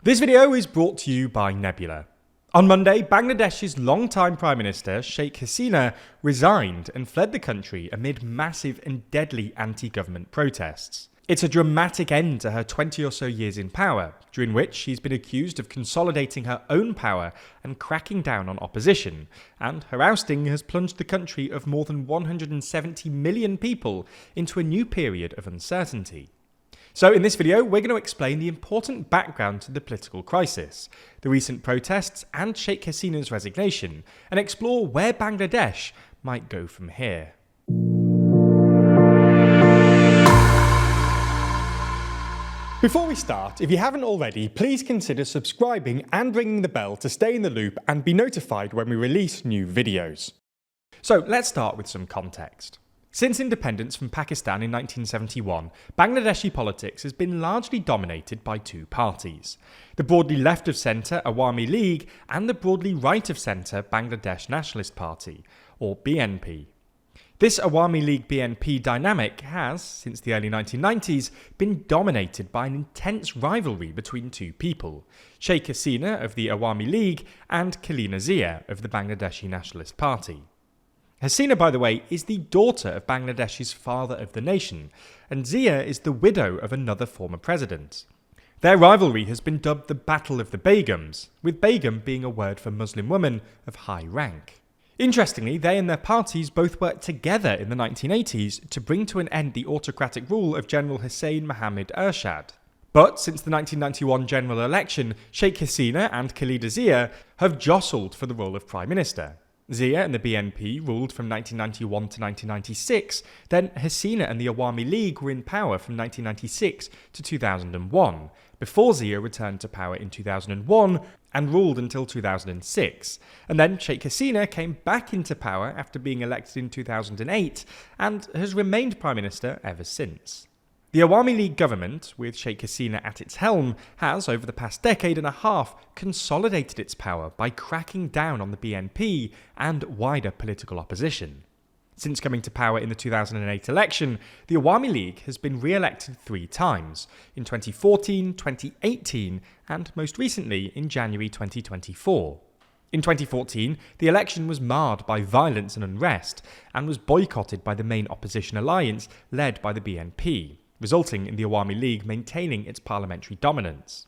This video is brought to you by Nebula. On Monday, Bangladesh's longtime Prime Minister, Sheikh Hasina, resigned and fled the country amid massive and deadly anti-government protests. It's a dramatic end to her 20 or so years in power, during which she's been accused of consolidating her own power and cracking down on opposition, and her ousting has plunged the country of more than 170 million people into a new period of uncertainty. So in this video, we're going to explain the important background to the political crisis, the recent protests and Sheikh Hasina's resignation, and explore where Bangladesh might go from here. Before we start, if you haven't already, please consider subscribing and ringing the bell to stay in the loop and be notified when we release new videos. So let's start with some context. Since independence from Pakistan in 1971, Bangladeshi politics has been largely dominated by two parties: the broadly left of centre Awami League and the broadly right of centre Bangladesh Nationalist Party, or BNP. This Awami League BNP dynamic has, since the early 1990s, been dominated by an intense rivalry between two people: Sheikh Hasina of the Awami League and Khaleda Zia of the Bangladeshi Nationalist Party. Hasina, by the way, is the daughter of Bangladesh's father of the nation, and Zia is the widow of another former president. Their rivalry has been dubbed the Battle of the Begums, with Begum being a word for Muslim woman of high rank. Interestingly, they and their parties both worked together in the 1980s to bring to an end the autocratic rule of General Hussein Mohammad Ershad. But since the 1991 general election, Sheikh Hasina and Khaleda Zia have jostled for the role of Prime Minister. Zia and the BNP ruled from 1991 to 1996, then Hasina and the Awami League were in power from 1996 to 2001, before Zia returned to power in 2001 and ruled until 2006, and then Sheikh Hasina came back into power after being elected in 2008 and has remained Prime Minister ever since. The Awami League government, with Sheikh Hasina at its helm, has, over the past decade and a half, consolidated its power by cracking down on the BNP and wider political opposition. Since coming to power in the 2008 election, the Awami League has been re-elected 3 times, in 2014, 2018, and most recently in January 2024. In 2014, the election was marred by violence and unrest, and was boycotted by the main opposition alliance led by the BNP, resulting in the Awami League maintaining its parliamentary dominance.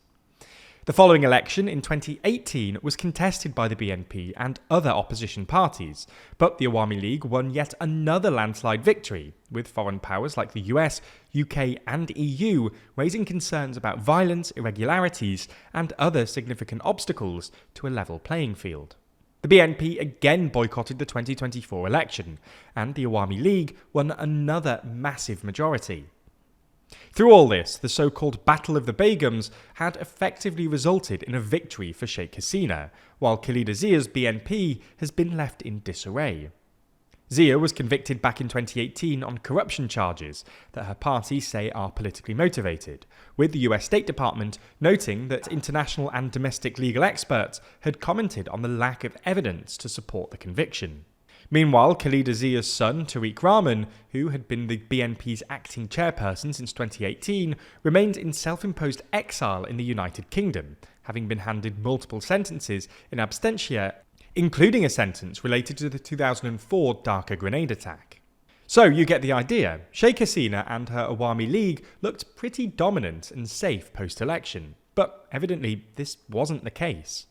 The following election in 2018 was contested by the BNP and other opposition parties, but the Awami League won yet another landslide victory, with foreign powers like the US, UK and EU raising concerns about violence, irregularities and other significant obstacles to a level playing field. The BNP again boycotted the 2024 election, and the Awami League won another massive majority. Through all this, the so-called Battle of the Begums had effectively resulted in a victory for Sheikh Hasina, while Khaleda Zia's BNP has been left in disarray. Zia was convicted back in 2018 on corruption charges that her party say are politically motivated, with the US State Department noting that international and domestic legal experts had commented on the lack of evidence to support the conviction. Meanwhile, Khaleda Zia's son, Tariq Rahman, who had been the BNP's acting chairperson since 2018, remains in self-imposed exile in the United Kingdom, having been handed multiple sentences in absentia, including a sentence related to the 2004 Dhaka grenade attack. So you get the idea. Sheikh Hasina and her Awami League looked pretty dominant and safe post-election, but evidently this wasn't the case.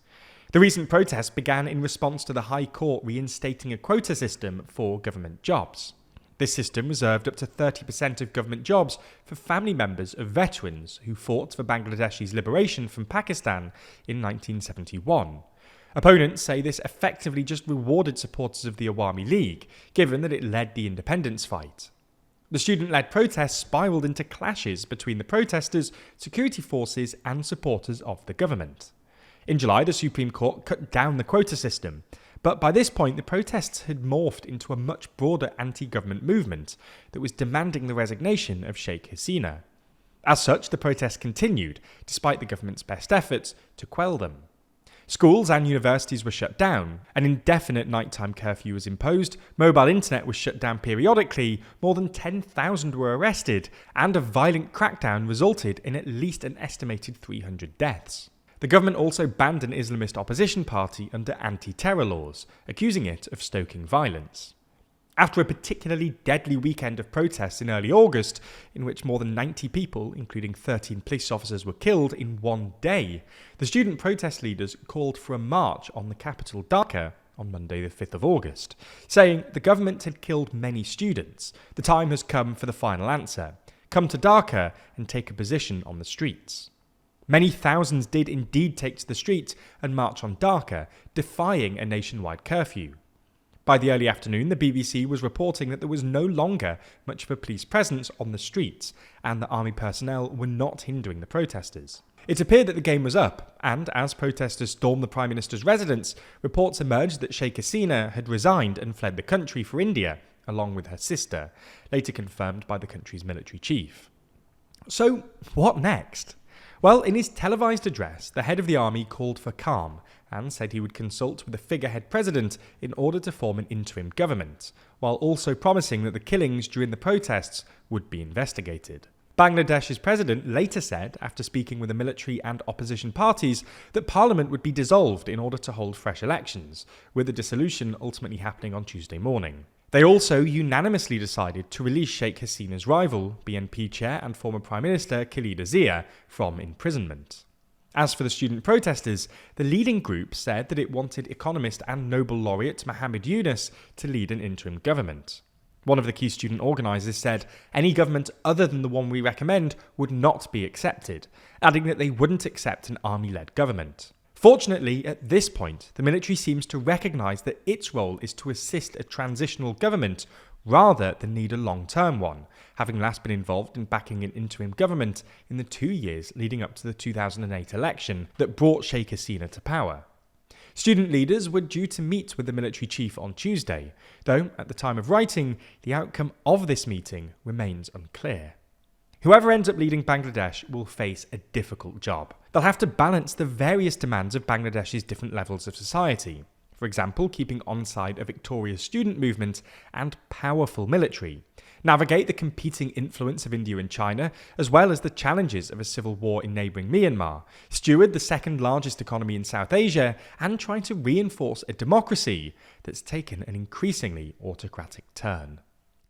The recent protests began in response to the High Court reinstating a quota system for government jobs. This system reserved up to 30% of government jobs for family members of veterans who fought for Bangladesh's liberation from Pakistan in 1971. Opponents say this effectively just rewarded supporters of the Awami League, given that it led the independence fight. The student-led protests spiralled into clashes between the protesters, security forces and supporters of the government. In July, the Supreme Court cut down the quota system, but by this point the protests had morphed into a much broader anti-government movement that was demanding the resignation of Sheikh Hasina. As such, the protests continued, despite the government's best efforts to quell them. Schools and universities were shut down, an indefinite nighttime curfew was imposed, mobile internet was shut down periodically, more than 10,000 were arrested, and a violent crackdown resulted in at least an estimated 300 deaths. The government also banned an Islamist opposition party under anti-terror laws, accusing it of stoking violence. After a particularly deadly weekend of protests in early August, in which more than 90 people, including 13 police officers, were killed in one day, the student protest leaders called for a march on the capital Dhaka on Monday the 5th of August, saying the government had killed many students. The time has come for the final answer. Come to Dhaka and take a position on the streets. Many thousands did indeed take to the streets and march on Dhaka, defying a nationwide curfew. By the early afternoon, the BBC was reporting that there was no longer much of a police presence on the streets, and that army personnel were not hindering the protesters. It appeared that the game was up, and as protesters stormed the Prime Minister's residence, reports emerged that Sheikh Hasina had resigned and fled the country for India, along with her sister, later confirmed by the country's military chief. So, what next? Well, in his televised address, the head of the army called for calm and said he would consult with the figurehead president in order to form an interim government, while also promising that the killings during the protests would be investigated. Bangladesh's president later said, after speaking with the military and opposition parties, that parliament would be dissolved in order to hold fresh elections, with the dissolution ultimately happening on Tuesday morning. They also unanimously decided to release Sheikh Hasina's rival, BNP chair and former Prime Minister Khaleda Zia, from imprisonment. As for the student protesters, the leading group said that it wanted economist and Nobel laureate Muhammad Yunus to lead an interim government. One of the key student organisers said any government other than the one we recommend would not be accepted, adding that they wouldn't accept an army-led government. Fortunately, at this point, the military seems to recognise that its role is to assist a transitional government rather than lead a long-term one, having last been involved in backing an interim government in the 2 years leading up to the 2008 election that brought Sheikh Hasina to power. Student leaders were due to meet with the military chief on Tuesday, though at the time of writing, the outcome of this meeting remains unclear. Whoever ends up leading Bangladesh will face a difficult job. They'll have to balance the various demands of Bangladesh's different levels of society. For example, keeping on side a victorious student movement and powerful military. Navigate the competing influence of India and China, as well as the challenges of a civil war in neighbouring Myanmar. Steward the second largest economy in South Asia, and try to reinforce a democracy that's taken an increasingly autocratic turn.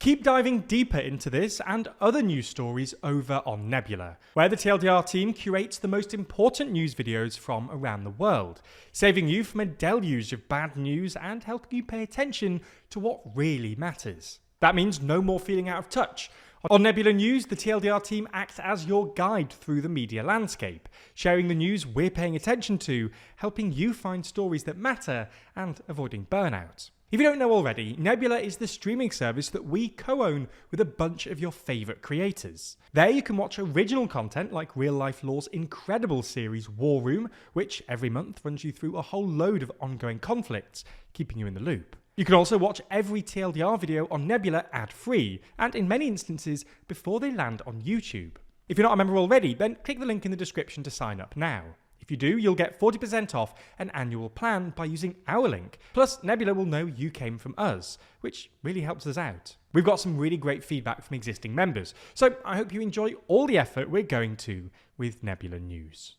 Keep diving deeper into this and other news stories over on Nebula, where the TLDR team curates the most important news videos from around the world, saving you from a deluge of bad news and helping you pay attention to what really matters. That means no more feeling out of touch. On Nebula News, the TLDR team acts as your guide through the media landscape, sharing the news we're paying attention to, helping you find stories that matter and avoiding burnout. If you don't know already, Nebula is the streaming service that we co-own with a bunch of your favourite creators. There you can watch original content like Real Life Law's incredible series War Room, which every month runs you through a whole load of ongoing conflicts, keeping you in the loop. You can also watch every TLDR video on Nebula ad-free, and in many instances before they land on YouTube. If you're not a member already, then click the link in the description to sign up now. If you do, you'll get 40% off an annual plan by using our link. Plus, Nebula will know you came from us, which really helps us out. We've got some really great feedback from existing members, so I hope you enjoy all the effort we're going to with Nebula News.